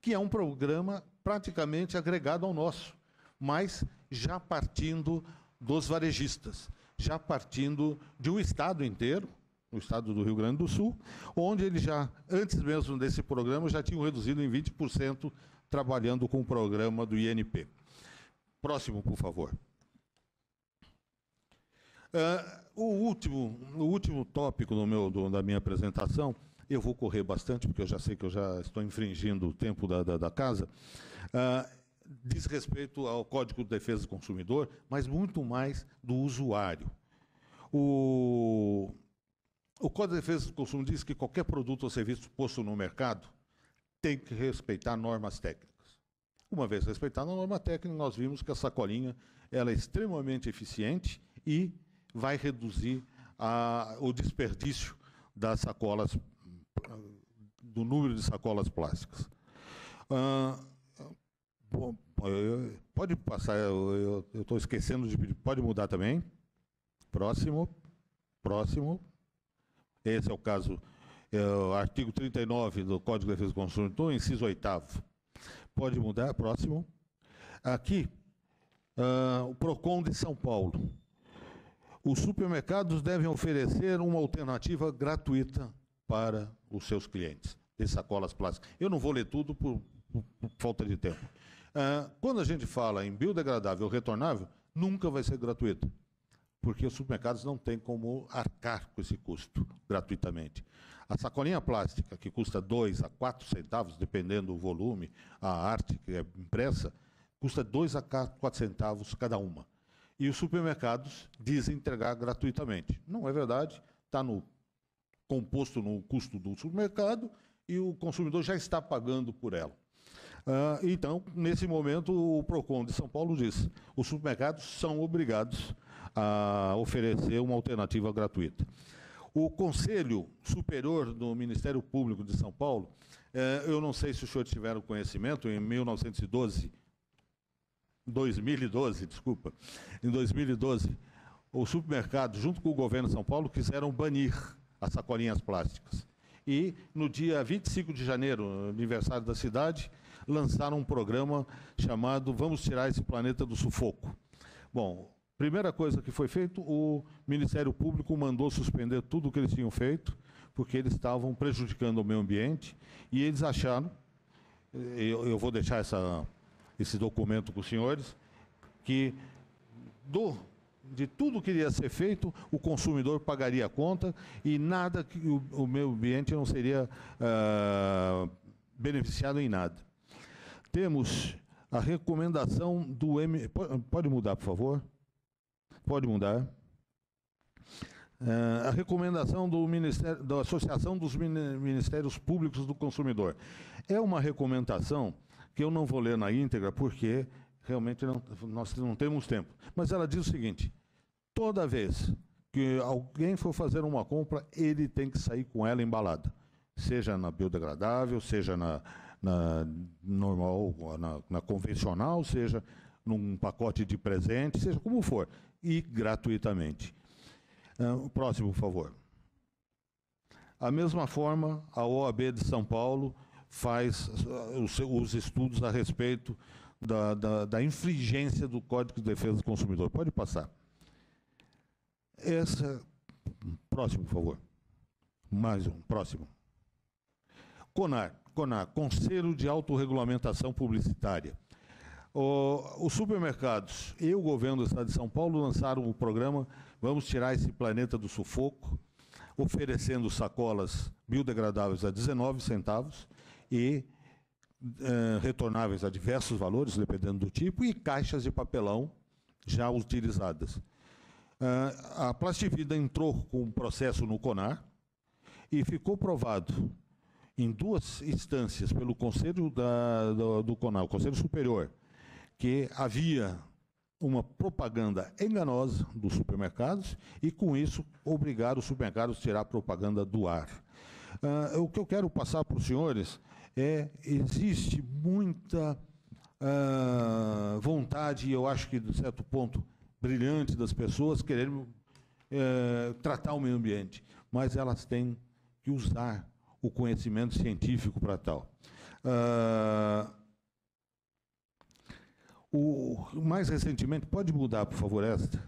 que é um programa praticamente agregado ao nosso, mas já partindo dos varejistas, já partindo de um estado inteiro, no estado do Rio Grande do Sul, onde eles já, antes mesmo desse programa, já tinham reduzido em 20% trabalhando com o programa do INP. Próximo, por favor. O último tópico da minha apresentação, eu vou correr bastante, porque eu já sei que eu já estou infringindo o tempo da casa, diz respeito ao Código de Defesa do Consumidor, mas muito mais do usuário. O Código de Defesa do Consumidor diz que qualquer produto ou serviço posto no mercado tem que respeitar normas técnicas. Uma vez respeitada a norma técnica, nós vimos que a sacolinha ela é extremamente eficiente e vai reduzir o desperdício das sacolas, do número de sacolas plásticas. Pode passar, eu estou esquecendo de pedir, pode mudar também. Próximo. Esse é o caso, o artigo 39 do Código de Defesa do Consumidor, inciso 8º. Pode mudar, próximo. Aqui, o PROCON de São Paulo. Os supermercados devem oferecer uma alternativa gratuita para os seus clientes de sacolas plásticas. Eu não vou ler tudo por falta de tempo. Quando a gente fala em biodegradável ou retornável, nunca vai ser gratuito, porque os supermercados não têm como arcar com esse custo gratuitamente. A sacolinha plástica, que custa 2 a 4 centavos, dependendo do volume, a arte que é impressa, custa 2 a 4 centavos cada uma. E os supermercados dizem entregar gratuitamente. Não é verdade, está composto no custo do supermercado e o consumidor já está pagando por ela. Então, nesse momento, o PROCON de São Paulo diz: os supermercados são obrigados a oferecer uma alternativa gratuita. O Conselho Superior do Ministério Público de São Paulo, eu não sei se os senhores tiveram conhecimento, em 2012, em 2012, os supermercados, junto com o governo de São Paulo, quiseram banir as sacolinhas plásticas. E, no dia 25 de janeiro, aniversário da cidade, lançaram um programa chamado Vamos Tirar esse Planeta do Sufoco. Bom, primeira coisa que foi feito, o Ministério Público mandou suspender tudo o que eles tinham feito, porque eles estavam prejudicando o meio ambiente, e eles acharam, eu vou deixar esse documento com os senhores, que de tudo que iria ser feito, o consumidor pagaria a conta e nada que o meio ambiente não seria beneficiado em nada. Temos a recomendação do Pode mudar, por favor? Pode mudar. A recomendação da Associação dos Ministérios Públicos do Consumidor. É uma recomendação que eu não vou ler na íntegra, porque realmente nós não temos tempo. Mas ela diz o seguinte: toda vez que alguém for fazer uma compra, ele tem que sair com ela embalada. Seja na biodegradável, seja na normal, na convencional, seja num pacote de presente, seja como for, e gratuitamente. O próximo, por favor. A mesma forma, a OAB de São Paulo faz os estudos a respeito da infringência do Código de Defesa do Consumidor. Pode passar. Próximo, por favor. Mais um, próximo. CONAR, Conselho de Autorregulamentação Publicitária. Os supermercados e o governo do Estado de São Paulo lançaram o programa Vamos Tirar esse Planeta do Sufoco, oferecendo sacolas biodegradáveis a 19 centavos e retornáveis a diversos valores, dependendo do tipo, e caixas de papelão já utilizadas. A Plastivida entrou com um processo no CONAR e ficou provado em 2 instâncias pelo Conselho do CONAR, o Conselho Superior, que havia uma propaganda enganosa dos supermercados e, com isso, obrigar os supermercados a tirar a propaganda do ar. O que eu quero passar para os senhores existe muita vontade, e eu acho que, de certo ponto, brilhante das pessoas quererem tratar o meio ambiente, mas elas têm que usar o conhecimento científico para tal. Mais recentemente, pode mudar, por favor, esta?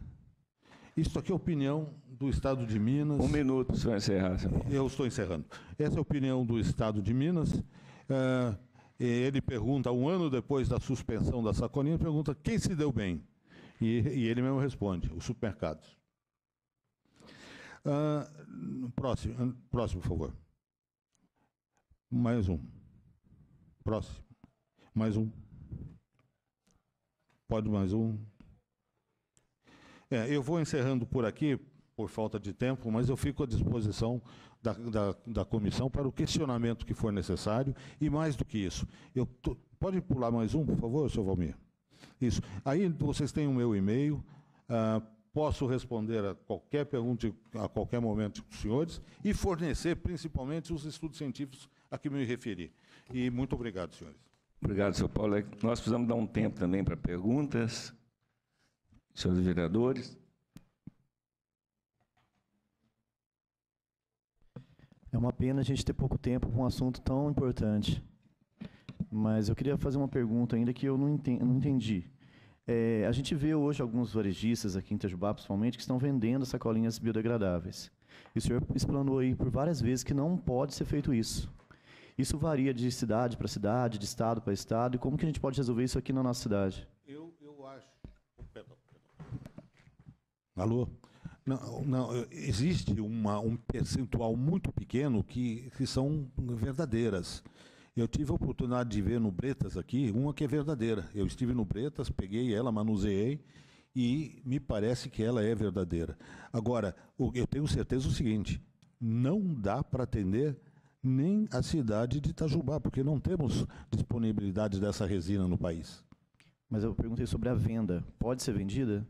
Isso aqui é a opinião do Estado de Minas. Um minuto para o senhor encerrar, senhor. Eu estou encerrando. Essa é a opinião do Estado de Minas. Ele pergunta, um ano depois da suspensão da sacolinha, pergunta quem se deu bem. E ele mesmo responde, os supermercados. Próximo, por favor. Mais um. Próximo. Mais um. Pode mais um. Eu vou encerrando por aqui, por falta de tempo, mas eu fico à disposição da comissão para o questionamento que for necessário, e mais do que isso. Pode pular mais um, por favor, senhor Valmir? Isso. Aí vocês têm o meu e-mail, posso responder a qualquer pergunta a qualquer momento dos senhores e fornecer principalmente os estudos científicos a que me referi. E muito obrigado, senhores. Obrigado, senhor Paulo. Nós precisamos dar um tempo também para perguntas, senhores vereadores. É uma pena a gente ter pouco tempo para um assunto tão importante. Mas eu queria fazer uma pergunta ainda que eu não entendi. A gente vê hoje alguns varejistas aqui em Itajubá, principalmente, que estão vendendo sacolinhas biodegradáveis. E o senhor explanou aí por várias vezes que não pode ser feito isso. Isso varia de cidade para cidade, de estado para estado, e como que a gente pode resolver isso aqui na nossa cidade? Eu acho... Perdão. Alô? Não, existe um percentual muito pequeno que são verdadeiras. Eu tive a oportunidade de ver no Bretas aqui, uma que é verdadeira. Eu estive no Bretas, peguei ela, manuseei, e me parece que ela é verdadeira. Agora, eu tenho certeza do seguinte, não dá para atender nem a cidade de Itajubá, porque não temos disponibilidade dessa resina no país. Mas eu perguntei sobre a venda. Pode ser vendida?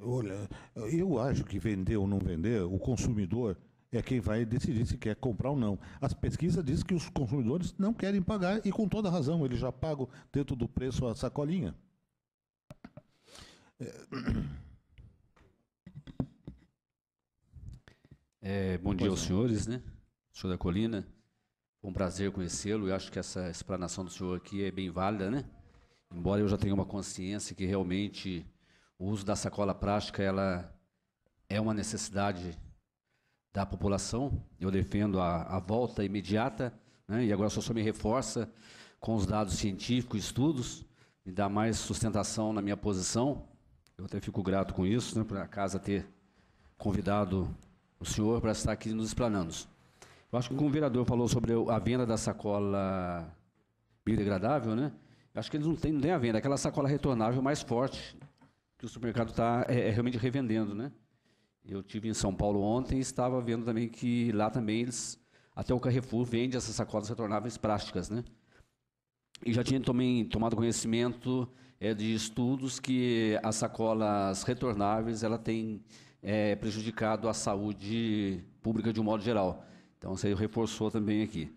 Olha, eu acho que vender ou não vender, o consumidor é quem vai decidir se quer comprar ou não. As pesquisas dizem que os consumidores não querem pagar, e com toda razão, eles já pagam dentro do preço a sacolinha. Bom dia aos senhores, né? Senhor da Colina, foi um prazer conhecê-lo. Eu acho que essa explanação do senhor aqui é bem válida, né? Embora eu já tenha uma consciência que realmente o uso da sacola plástica ela é uma necessidade da população. Eu defendo a volta imediata, né? E agora o senhor me reforça com os dados científicos, estudos, me dá mais sustentação na minha posição. Eu até fico grato com isso, né? Para a casa ter convidado o senhor para estar aqui nos explanando. Eu acho que como o vereador falou sobre a venda da sacola biodegradável, né? Eu acho que eles não têm a venda, aquela sacola retornável mais forte que o supermercado está realmente revendendo, né? Eu estive em São Paulo ontem e estava vendo também que lá também eles, até o Carrefour vende essas sacolas retornáveis plásticas, né? E já tinha também tomado conhecimento de estudos que as sacolas retornáveis ela tem prejudicado a saúde pública de um modo geral. Então, isso aí reforçou também aqui.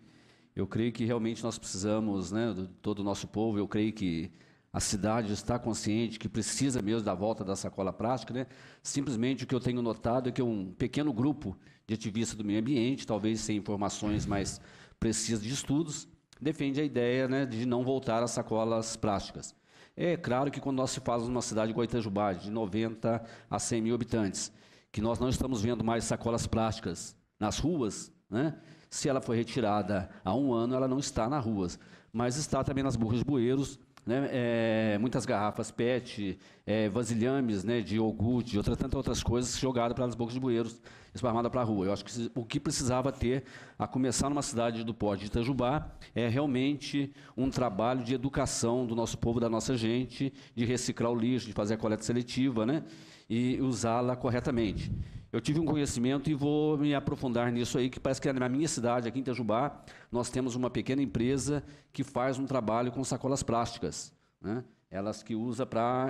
Eu creio que realmente nós precisamos, né, de todo o nosso povo, eu creio que a cidade está consciente que precisa mesmo da volta da sacola plástica, né? Simplesmente o que eu tenho notado é que um pequeno grupo de ativistas do meio ambiente, talvez sem informações mais precisas de estudos, defende a ideia, né, de não voltar às sacolas plásticas. É claro que quando nós se fala numa cidade igual Itajubá, de 90 a 100 mil habitantes, que nós não estamos vendo mais sacolas plásticas nas ruas, né? Se ela foi retirada há um ano, ela não está nas ruas, mas está também nas bocas de bueiros, né? Muitas garrafas PET, vasilhames, né, de iogurte, de tantas outras coisas jogadas para as bocas de bueiros, esparramadas para a rua. Eu acho que o que precisava ter, a começar numa cidade do porte de Itajubá, é realmente um trabalho de educação do nosso povo, da nossa gente, de reciclar o lixo, de fazer a coleta seletiva, né, e usá-la corretamente. Eu tive um conhecimento e vou me aprofundar nisso aí, que parece que na minha cidade, aqui em Itajubá, nós temos uma pequena empresa que faz um trabalho com sacolas plásticas, né? Elas que usa para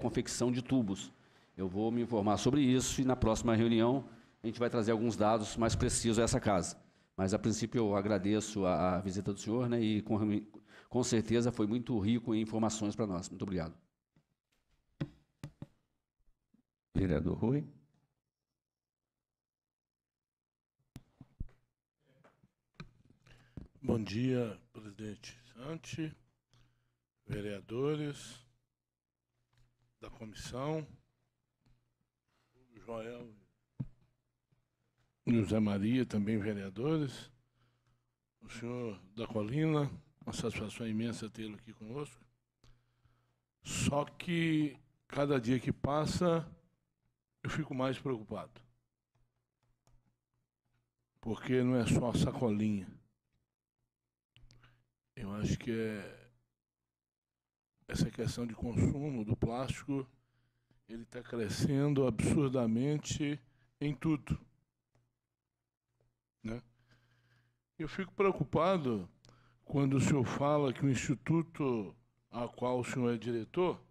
confecção de tubos. Eu vou me informar sobre isso e na próxima reunião a gente vai trazer alguns dados mais precisos a essa casa. Mas, a princípio, eu agradeço a visita do senhor, né? E com certeza foi muito rico em informações para nós. Muito obrigado. Vereador Rui. Bom dia, presidente Santi, vereadores da comissão, Joel José Maria, também vereadores. O senhor da Colina, uma satisfação imensa tê-lo aqui conosco. Só que, cada dia que passa, eu fico mais preocupado. Porque não é só a sacolinha. Eu acho que essa questão de consumo do plástico, ele está crescendo absurdamente em tudo, né? Eu fico preocupado quando o senhor fala que o instituto a qual o senhor é diretor,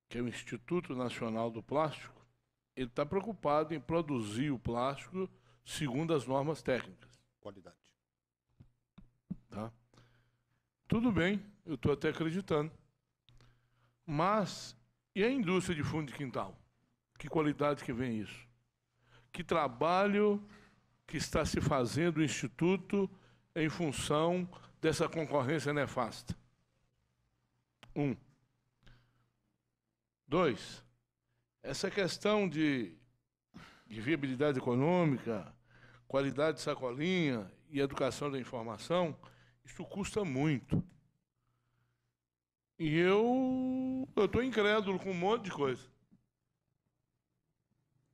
que é o Instituto Nacional do Plástico, ele está preocupado em produzir o plástico segundo as normas técnicas. Qualidade. Tá? Tudo bem, eu estou até acreditando. Mas, e a indústria de fundo de quintal? Que qualidade que vem isso? Que trabalho que está se fazendo o Instituto em função dessa concorrência nefasta? 1. 2. Essa questão de viabilidade econômica, qualidade de sacolinha e educação da informação, isso custa muito. E eu estou incrédulo com um monte de coisa.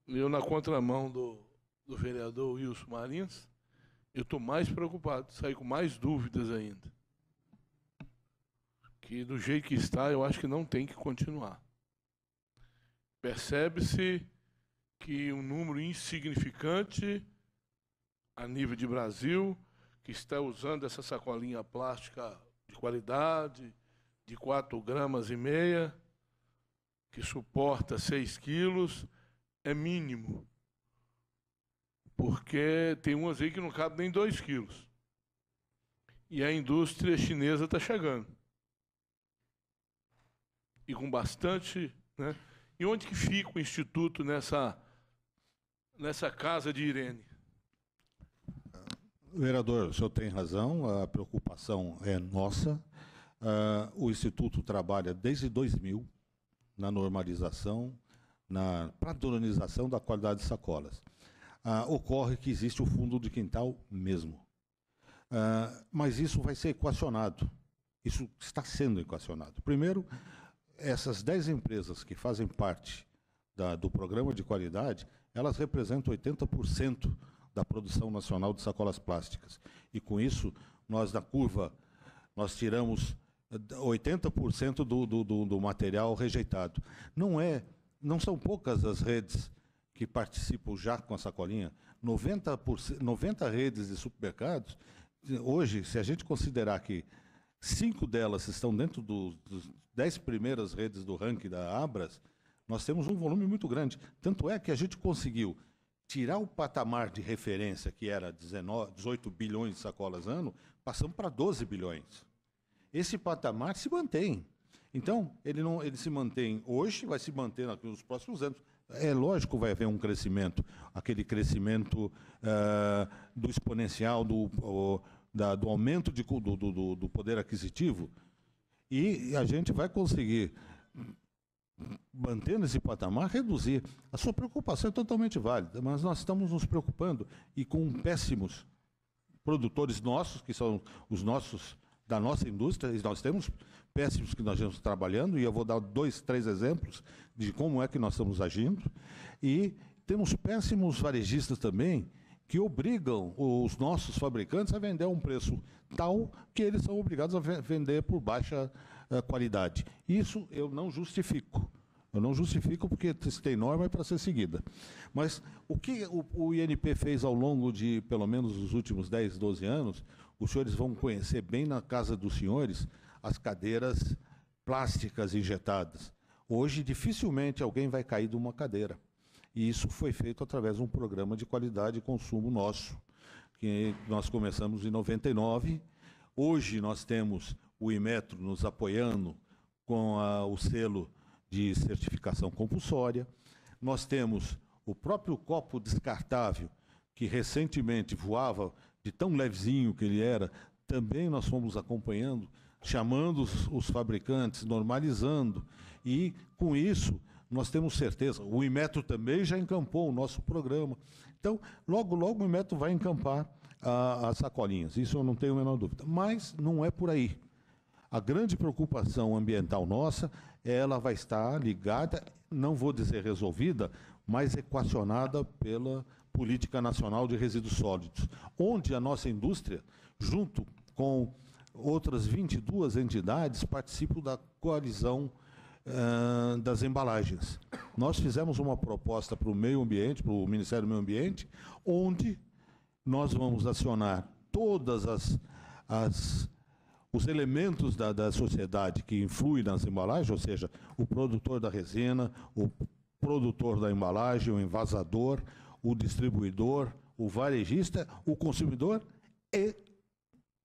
Eu, na contramão do vereador Wilson Marins, eu estou mais preocupado, saí com mais dúvidas ainda. Que do jeito que está, eu acho que não tem que continuar. Percebe-se que um número insignificante a nível de Brasil, que está usando essa sacolinha plástica de qualidade, de 4,5 gramas, que suporta 6 quilos, é mínimo. Porque tem umas aí que não cabe nem 2 quilos. E a indústria chinesa está chegando. E com bastante, né? E onde que fica o Instituto nessa casa de Irene? Vereador, o senhor tem razão, a preocupação é nossa. O Instituto trabalha desde 2000 na normalização, na padronização da qualidade de sacolas. Ocorre que existe o fundo de quintal mesmo. Mas isso vai ser equacionado. Isso está sendo equacionado. Primeiro, essas 10 empresas que fazem parte do programa de qualidade, elas representam 80% da produção nacional de sacolas plásticas. E com isso, nós da curva, nós tiramos 80% do material rejeitado. Não são poucas as redes que participam já com a sacolinha. 90 redes de supermercados, hoje, se a gente considerar que 5 delas estão dentro dos 10 primeiras redes do ranking da Abras, nós temos um volume muito grande. Tanto é que a gente conseguiu tirar o patamar de referência, que era 18 bilhões de sacolas ano, passamos para 12 bilhões. Esse patamar se mantém. Então, ele se mantém hoje, vai se manter nos próximos anos. É lógico que vai haver um crescimento, aquele crescimento do exponencial, do aumento do poder aquisitivo, e a gente vai conseguir, mantendo esse patamar, reduzir. A sua preocupação é totalmente válida, mas nós estamos nos preocupando e com péssimos produtores nossos, que são os nossos, da nossa indústria, e nós temos péssimos que nós estamos trabalhando, e eu vou dar 2, 3 exemplos de como é que nós estamos agindo, e temos péssimos varejistas também, que obrigam os nossos fabricantes a vender a um preço tal que eles são obrigados a vender por baixa qualidade. Isso eu não justifico. Eu não justifico porque se tem norma é para ser seguida. Mas o que o INP fez ao longo de, pelo menos, os últimos 10, 12 anos, os senhores vão conhecer bem na casa dos senhores as cadeiras plásticas injetadas. Hoje, dificilmente alguém vai cair de uma cadeira. E isso foi feito através de um programa de qualidade e consumo nosso, que nós começamos em 99. Hoje nós temos o Inmetro nos apoiando com o selo de certificação compulsória. Nós temos o próprio copo descartável, que recentemente voava de tão levezinho que ele era, também nós fomos acompanhando, chamando os fabricantes, normalizando, e com isso nós temos certeza. O Inmetro também já encampou o nosso programa. Então, logo, logo o Inmetro vai encampar as sacolinhas, isso eu não tenho a menor dúvida. Mas não é por aí. A grande preocupação ambiental nossa, ela vai estar ligada, não vou dizer resolvida, mas equacionada pela Política Nacional de Resíduos Sólidos, onde a nossa indústria, junto com outras 22 entidades, participam da coalizão das embalagens. Nós fizemos uma proposta para o meio ambiente, para o Ministério do Meio Ambiente, onde nós vamos acionar todas os elementos da sociedade que influem nas embalagens, ou seja, o produtor da resina, o produtor da embalagem, o envasador, o distribuidor, o varejista, o consumidor e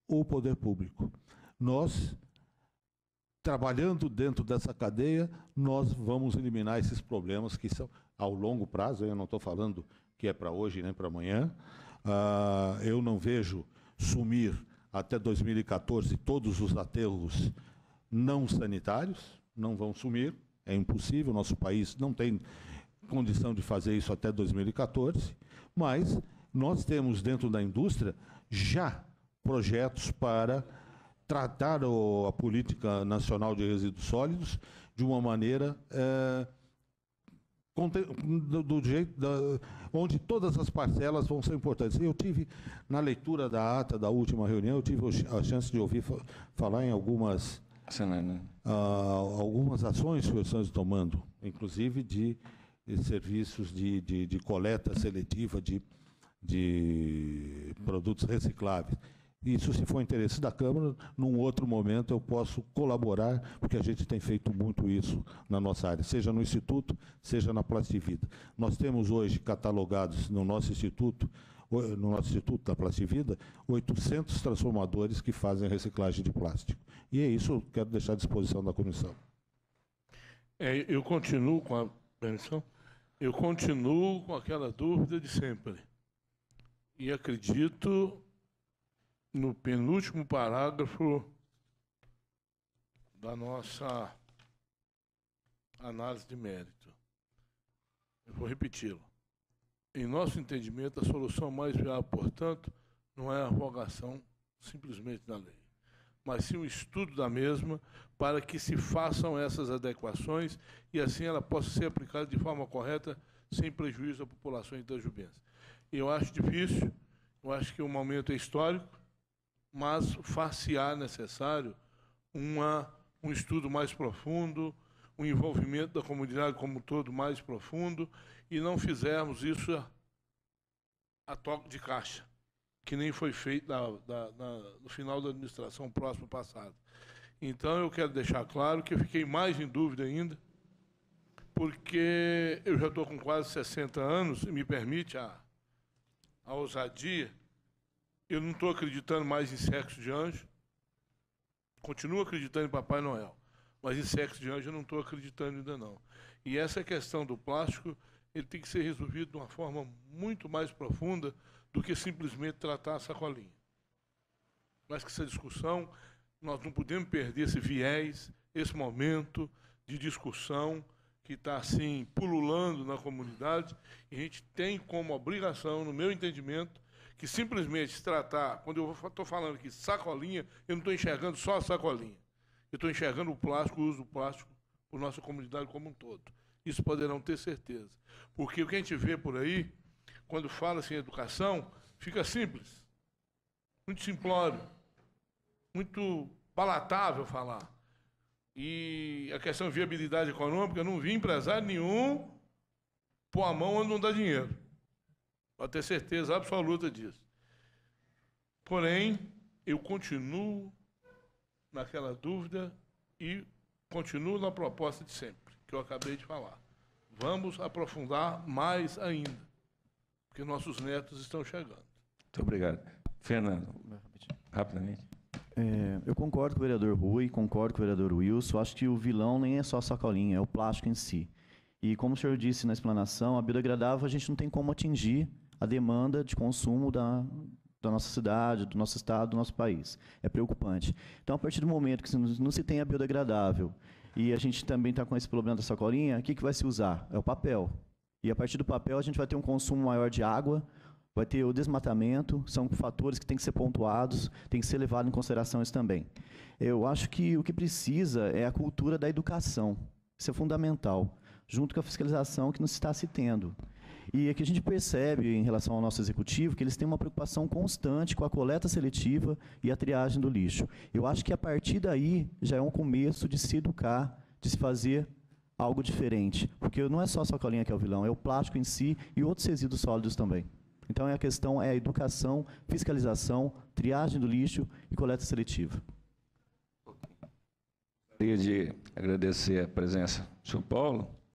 o poder público. Nós, trabalhando dentro dessa cadeia, nós vamos eliminar esses problemas que são ao longo prazo. Eu não estou falando que é para hoje nem para amanhã. Eu não vejo sumir até 2014 todos os aterros não sanitários, não vão sumir, é impossível, nosso país não tem condição de fazer isso até 2014, mas nós temos dentro da indústria já projetos para tratar a Política Nacional de Resíduos Sólidos de uma maneira do jeito onde todas as parcelas vão ser importantes. Eu tive, na leitura da ata da última reunião, eu tive a chance de ouvir falar em algumas ações que estamos tomando, inclusive de serviços de coleta seletiva de produtos recicláveis. Isso, se for interesse da Câmara, num outro momento eu posso colaborar, porque a gente tem feito muito isso na nossa área, seja no Instituto, seja na Plastivida. Nós temos hoje catalogados no nosso Instituto da Plastivida, 800 transformadores que fazem reciclagem de plástico. E é isso que eu quero deixar à disposição da comissão. Eu continuo com a permissão, eu continuo com aquela dúvida de sempre. E acredito no penúltimo parágrafo da nossa análise de mérito. Eu vou repeti-lo. Em nosso entendimento, a solução mais viável, portanto, não é a rogação simplesmente da lei, mas sim o estudo da mesma para que se façam essas adequações e assim ela possa ser aplicada de forma correta, sem prejuízo à população itajubense. Eu acho difícil, eu acho que o momento é histórico, mas far-se-á necessário um estudo mais profundo, um envolvimento da comunidade como um todo mais profundo, e não fizermos isso a toque de caixa, que nem foi feito no final da administração próxima passada. Então, eu quero deixar claro que eu fiquei mais em dúvida ainda, porque eu já estou com quase 60 anos, e me permite a ousadia. Eu não estou acreditando mais em sexo de anjo, continuo acreditando em Papai Noel, mas em sexo de anjo eu não estou acreditando ainda não. E essa questão do plástico, ele tem que ser resolvido de uma forma muito mais profunda do que simplesmente tratar a sacolinha. Mas que essa discussão, nós não podemos perder esse viés, esse momento de discussão que está assim pululando na comunidade, e a gente tem como obrigação, no meu entendimento, que simplesmente se tratar, quando eu estou falando aqui sacolinha, eu não estou enxergando só a sacolinha. Eu estou enxergando o plástico, o uso do plástico por nossa comunidade como um todo. Isso poderão ter certeza. Porque o que a gente vê por aí, quando fala-se em educação, fica simples, muito simplório, muito palatável falar. E a questão de viabilidade econômica, eu não vi empresário nenhum pôr a mão onde não dá dinheiro. Pode ter certeza absoluta disso. Porém, eu continuo naquela dúvida e continuo na proposta de sempre, que eu acabei de falar. Vamos aprofundar mais ainda, porque nossos netos estão chegando. Muito obrigado. Fernando, rapidamente. Eu concordo com o vereador Rui, concordo com o vereador Wilson. Acho que o vilão nem é só a sacolinha, é o plástico em si. E como o senhor disse na explanação, a biodegradável a gente não tem como atingir a demanda de consumo da nossa cidade, do nosso estado, do nosso país. É preocupante. Então, a partir do momento que não se tem a biodegradável e a gente também está com esse problema da sacolinha, o que vai se usar? É o papel. E a partir do papel a gente vai ter um consumo maior de água, vai ter o desmatamento, são fatores que têm que ser pontuados, tem que ser levado em consideração isso também. Eu acho que o que precisa é a cultura da educação. Isso é fundamental, junto com a fiscalização que não se está se tendo. E aqui a gente percebe, em relação ao nosso executivo, que eles têm uma preocupação constante com a coleta seletiva e a triagem do lixo. Eu acho que a partir daí já é um começo de se educar, de se fazer algo diferente. Porque não é só a sacolinha que é o vilão, é o plástico em si e outros resíduos sólidos também. Então a questão é a educação, fiscalização, triagem do lixo e coleta seletiva. Gostaria de agradecer a presença do senhor Paulo.